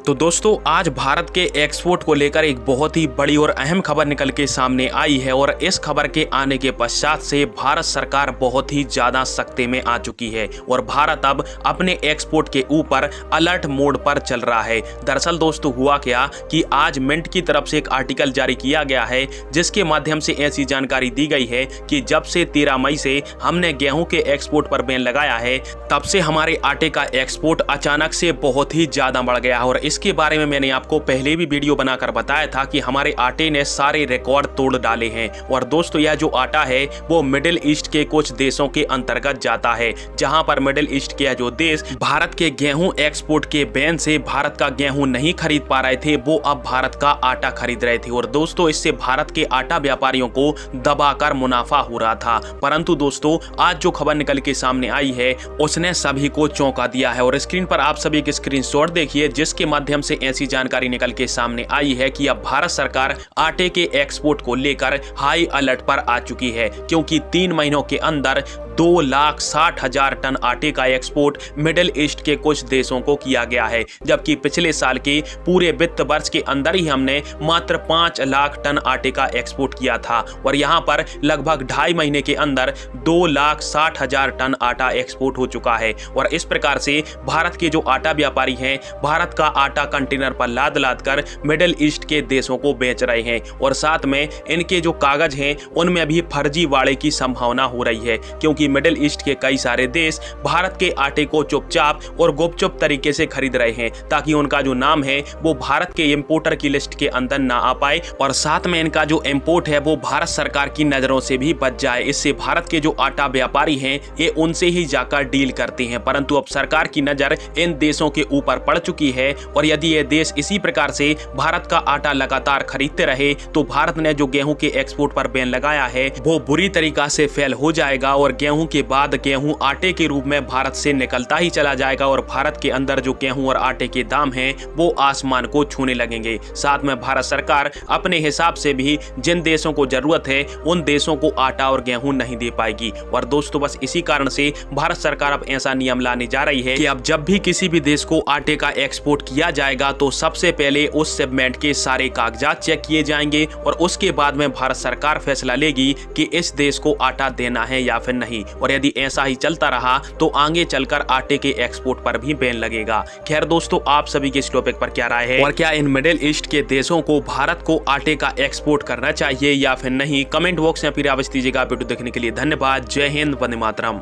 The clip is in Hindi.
तो दोस्तों आज भारत के एक्सपोर्ट को लेकर एक बहुत ही बड़ी और अहम खबर निकल के सामने आई है और इस खबर के आने के पश्चात से भारत सरकार बहुत ही ज्यादा सख्ते में आ चुकी है और भारत अब अपने एक्सपोर्ट के ऊपर अलर्ट मोड पर चल रहा है। दरअसल दोस्तों हुआ क्या कि आज मिंट की तरफ से एक आर्टिकल जारी किया गया है जिसके माध्यम से ऐसी जानकारी दी गई है कि जब से 13 मई से हमने गेहूं के एक्सपोर्ट पर बैन लगाया है तब से हमारे आटे का एक्सपोर्ट अचानक से बहुत ही ज्यादा बढ़ गया है। और इसके बारे में मैंने आपको पहले भी वीडियो बनाकर बताया था कि हमारे आटे ने सारे रिकॉर्ड तोड़ डाले हैं। और दोस्तों यह जो आटा है वो मिडिल ईस्ट के कुछ देशों के अंतर्गत जाता है, जहां पर मिडिल ईस्ट के जो देश भारत के गेहूं एक्सपोर्ट के बैन से भारत का गेहूं नहीं खरीद पा रहे थे वो अब भारत का आटा खरीद रहे थे। और दोस्तों इससे भारत के आटा व्यापारियों को दबाकर मुनाफा हो रहा था। परंतु दोस्तों आज जो खबर निकल के सामने आई है उसने सभी को चौंका दिया है। और स्क्रीन पर आप सभी एक स्क्रीनशॉट देखिए जिसके माध्यम से ऐसी जानकारी निकल के सामने आई है कि अब भारत सरकार आटे के एक्सपोर्ट को लेकर हाई अलर्ट पर आ चुकी है, क्योंकि 3 महीनों के अंदर 2,60,000 टन आटे का एक्सपोर्ट मिडिल ईस्ट के कुछ देशों को किया गया है, जबकि पिछले साल के पूरे वित्त वर्ष के अंदर ही हमने मात्र 5 लाख टन आटे का एक्सपोर्ट किया था। और यहां पर लगभग 2.5 महीने के अंदर 2,60,000 टन आटा एक्सपोर्ट हो चुका है। और इस प्रकार से भारत के जो आटा व्यापारी हैं भारत का आटा कंटेनर पर लाद लाद कर मिडिल ईस्ट के देशों को बेच रहे हैं। और साथ में इनके जो कागज हैं उनमें भी फर्जीवाड़े की संभावना हो रही है, क्योंकि मिडिल ईस्ट के कई सारे देश भारत के आटे को चुपचाप और गुपचुप तरीके से खरीद रहे हैं ताकि उनका जो नाम है वो भारत के इंपोर्टर की लिस्ट के अंदर ना आ पाए और साथ में इनका जो इंपोर्ट है वो भारत सरकार की नजरों से भी बच जाए। इससे भारत के जो आटा व्यापारी हैं ये उनसे ही जाकर डील करते हैं। परंतु अब सरकार की नजर इन देशों के ऊपर पड़ चुकी है और यदि ये देश इसी प्रकार से भारत का आटा लगातार खरीदते रहे तो भारत ने जो गेहूं के एक्सपोर्ट पर बैन लगाया है वो बुरी तरीका से फेल हो जाएगा और गेहूं के बाद गेहूं आटे के रूप में भारत से निकलता ही चला जाएगा और भारत के अंदर जो गेहूं और आटे के दाम हैं वो आसमान को छूने लगेंगे। साथ में भारत सरकार अपने हिसाब से भी जिन देशों को जरूरत है उन देशों को आटा और गेहूं नहीं दे पाएगी। और दोस्तों बस इसी कारण से भारत सरकार अब ऐसा नियम लाने जा रही है कि अब जब भी किसी भी देश को आटे का एक्सपोर्ट किया जाएगा तो सबसे पहले उस शिपमेंट के सारे कागजात चेक किए जाएंगे और उसके बाद में भारत सरकार फैसला लेगी कि इस देश को आटा देना है या फिर नहीं। और यदि ऐसा ही चलता रहा तो आगे चलकर आटे के एक्सपोर्ट पर भी बैन लगेगा। खैर दोस्तों आप सभी के इस टॉपिक पर क्या राय है और क्या इन मिडिल ईस्ट के देशों को भारत को आटे का एक्सपोर्ट करना चाहिए या फिर नहीं, कमेंट बॉक्स में फिर अवश्य दीजिएगा। वीडियो देखने के लिए धन्यवाद। जय हिंद, वंदे मातरम।